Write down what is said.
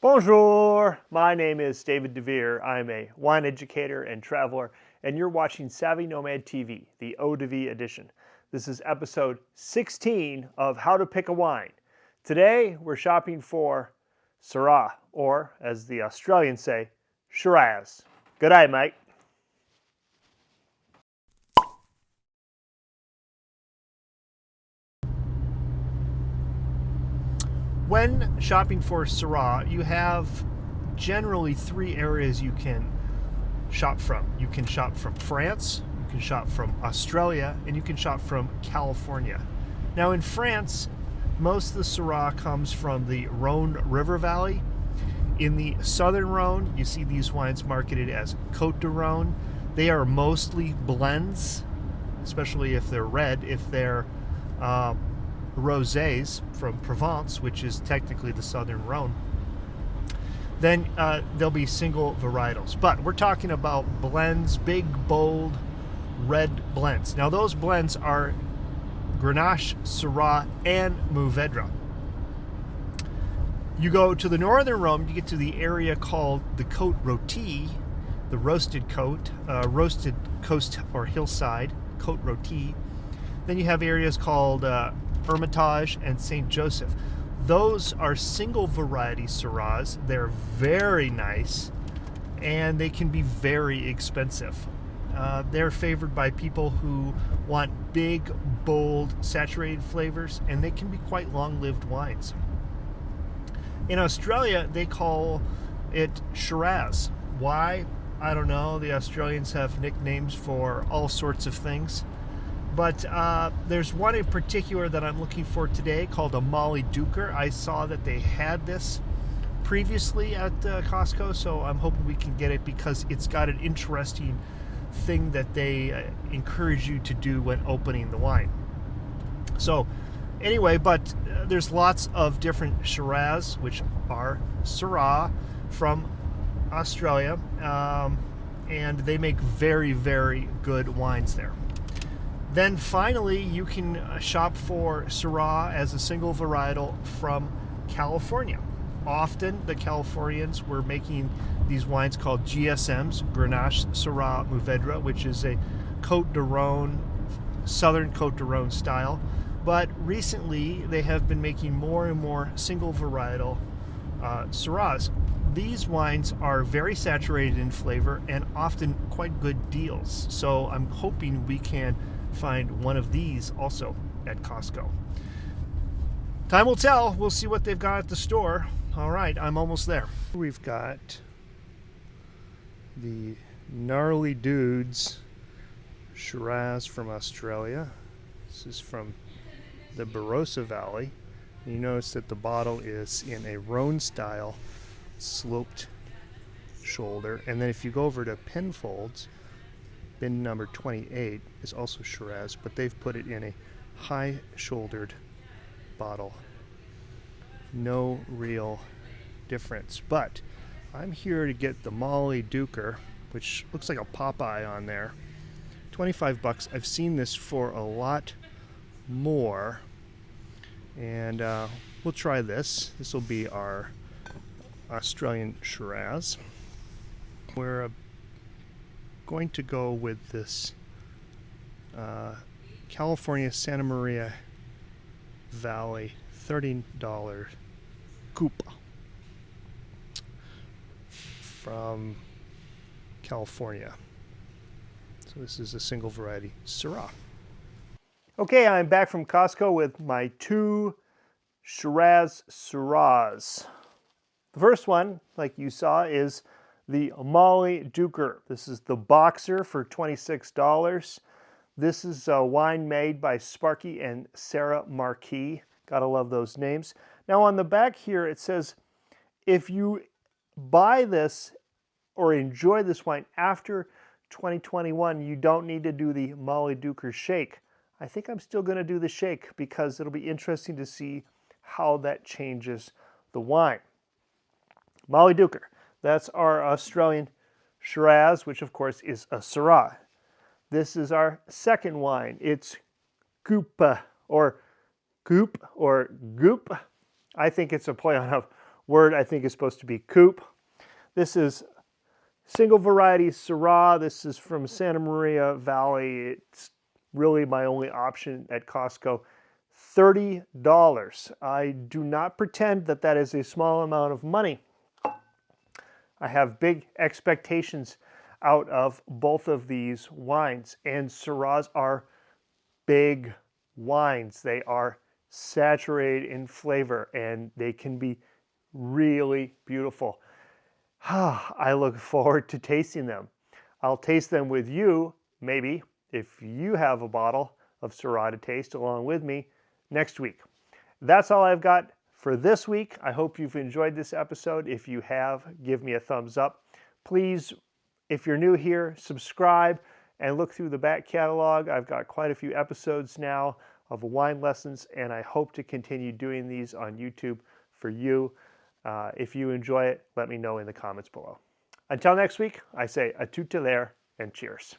Bonjour, my name is David DeVere. I'm a wine educator and traveler, and you're watching Savvy Nomad TV, the eau de vie edition. This is episode 16 of How to Pick a Wine. Today, we're shopping for Syrah, or as the Australians say, Shiraz. Good day, mate. When shopping for Syrah, you have generally three areas you can shop from. You can shop from France, you can shop from Australia, and you can shop from California. Now in France, most of the Syrah comes from the Rhone River Valley. In the southern Rhone, you see these wines marketed as Côte de Rhone. They are mostly blends, especially if they're red. If they're rosés from Provence, which is technically the southern Rhone, then there'll be single varietals. But we're talking about blends, big, bold, red blends. Now those blends are Grenache, Syrah, and Mourvedre. You go to the northern Rhone, you get to the area called the Côte Rôtie, the roasted coast or hillside, Côte Rôtie. Then you have areas called Hermitage and Saint Joseph. Those are single variety Syrahs. They're very nice and they can be very expensive. They're favored by people who want big, bold, saturated flavors, and they can be quite long-lived wines. In Australia, they call it Shiraz. Why? I don't know. The Australians have nicknames for all sorts of things. But there's one in particular that I'm looking for today called a Mollydooker. I saw that they had this previously at Costco, so I'm hoping we can get it because it's got an interesting thing that they encourage you to do when opening the wine. So anyway, but there's lots of different Shiraz, which are Syrah from Australia, and they make very, very good wines there. Then finally, you can shop for Syrah as a single varietal from California. Often the Californians were making these wines called GSMs, Grenache, Syrah, Mourvedre, which is a Côte de Rhone, southern Côte de Rhone style. But recently, they have been making more and more single varietal Syrahs. These wines are very saturated in flavor and often quite good deals. So I'm hoping we can find one of these also at Costco. Time will tell. We'll see what they've got at the store. All right, I'm almost there. We've got the Gnarly Dudes Shiraz from Australia. This is from the Barossa Valley. You notice that the bottle is in a Rhone style sloped shoulder. And then if you go over to Penfolds, bin number 28 is also Shiraz, but they've put it in a high-shouldered bottle. No real difference. But I'm here to get the Mollydooker, which looks like a Popeye on there. 25 bucks. I've seen this for a lot more. And we'll try this. This will be our Australian Shiraz. We're going to go with this California Santa Maria Valley $30 Qupe from California. So this is a single variety Syrah. Okay, I'm back from Costco with my two Shiraz Syrahs. The first one, like you saw, is the Mollydooker. This is the Boxer for $26. This is a wine made by Sparky and Sarah Marquis. Gotta love those names. Now on the back here it says, if you buy this or enjoy this wine after 2021, you don't need to do the Mollydooker shake. I think I'm still going to do the shake because it'll be interesting to see how that changes the wine. Mollydooker. That's our Australian Shiraz, which of course is a Syrah. This is our second wine. It's Qupe or Goop. I think it's a play on word I think is supposed to be Qupe. This is single variety Syrah. This is from Santa Maria Valley. It's really my only option at Costco. $30. I do not pretend that that is a small amount of money. I have big expectations out of both of these wines, and Syrahs are big wines. They are saturated in flavor and they can be really beautiful. I look forward to tasting them. I'll taste them with you, maybe, if you have a bottle of Syrah to taste along with me next week. That's all I've got for this week. I hope you've enjoyed this episode. If you have, give me a thumbs up. Please, if you're new here, subscribe and look through the back catalog. I've got quite a few episodes now of wine lessons, and I hope to continue doing these on YouTube for you. If you enjoy it, let me know in the comments below. Until next week, I say à tout à l'heure and cheers.